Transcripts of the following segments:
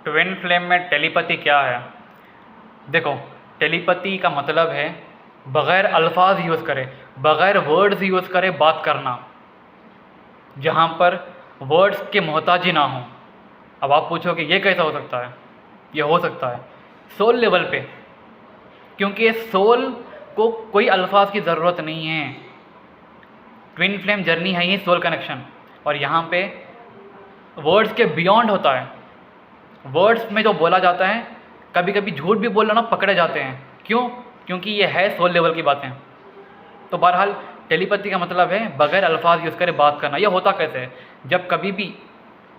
Twin flame में telepathy क्या है? देखो, टेलीपैथी का मतलब है बग़ैर अल्फाज यूज़ करे, बग़ैर वर्ड्स यूज़ करे बात करना, जहाँ पर वर्ड्स के मोहताज ही ना हो। अब आप पूछोगे ये कैसा हो सकता है? ये हो सकता है सोल लेवल पे, क्योंकि सोल को कोई अल्फाज की ज़रूरत नहीं है। ट्विन फ्लेम जर्नी है ही सोल कनेक्शन, और यहाँ पे वर्ड्स के बियॉन्ड होता है। वर्ड्स में जो बोला जाता है, कभी कभी झूठ भी बोलना पकड़े जाते हैं। क्यों? क्योंकि ये है सोल लेवल की बातें। तो बहरहाल टेलीपैथी का मतलब है बग़ैर अल्फाज यूज़ करे बात करना। यह होता कैसे है? जब कभी भी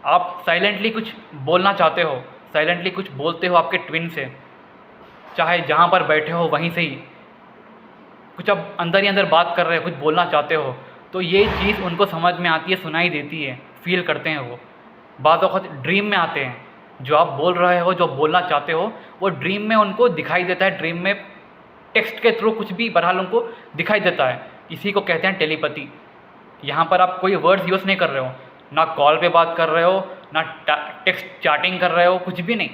आप साइलेंटली कुछ बोलना चाहते हो, साइलेंटली कुछ बोलते हो आपके ट्विन से, चाहे जहाँ पर बैठे हो वहीं से ही कुछ अब अंदर ही अंदर बात कर रहे हो, कुछ बोलना चाहते हो, तो ये चीज़ उनको समझ में आती है, सुनाई देती है, फील करते हैं। वो बात वक्त ड्रीम में आते हैं, जो आप बोल रहे हो, जो बोलना चाहते हो, वो ड्रीम में उनको दिखाई देता है। ड्रीम में टेक्स्ट के थ्रू कुछ भी बहरहाल उनको दिखाई देता है। इसी को कहते हैं टेलीपैथी। यहाँ पर आप कोई वर्ड्स यूज़ नहीं कर रहे हो, ना कॉल पे बात कर रहे हो, ना टेक्स्ट चैटिंग कर रहे हो, कुछ भी नहीं,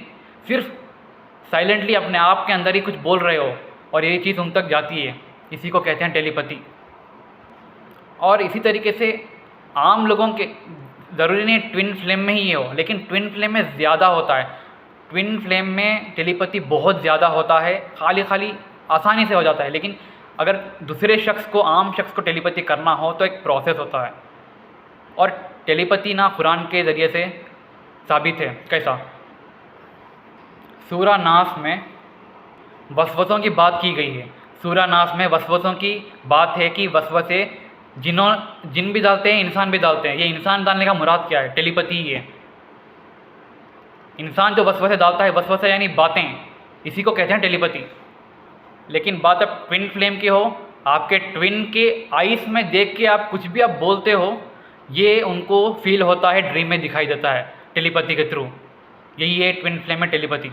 सिर्फ साइलेंटली अपने आप के अंदर ही कुछ बोल रहे हो और ये चीज़ उन तक जाती है। इसी को कहते हैं टेलीपैथी। और इसी तरीके से आम लोगों के, ज़रूरी नहीं ट्विन फ्लेम में ही ये हो, लेकिन ट्विन फ्लेम में ज़्यादा होता है। ट्विन फ्लेम में टेलीपैथी बहुत ज़्यादा होता है, खाली आसानी से हो जाता है। लेकिन अगर दूसरे शख्स को, आम शख्स को टेलीपैथी करना हो तो एक प्रोसेस होता है। और टेलीपैथी ना कुरान के ज़रिए से साबित है। कैसा? सूरा नास में वसवसों की बात की गई है। सूरा नास में वसवसों की बात है कि वसवसे जिन भी डालते हैं, इंसान भी डालते हैं। ये इंसान डालने का मुराद क्या है? टेलीपैथी ही है। इंसान जो वसवसे डालता है, वसवसे यानी बातें, इसी को कहते हैं टेलीपैथी। लेकिन बात अब ट्विन फ्लेम की हो, आपके ट्विन के आइस में देख के आप कुछ भी आप बोलते हो, ये उनको फील होता है, ड्रीम में दिखाई देता है टेलीपैथी के थ्रू। यही है ट्विन फ्लेम में टेलीपैथी।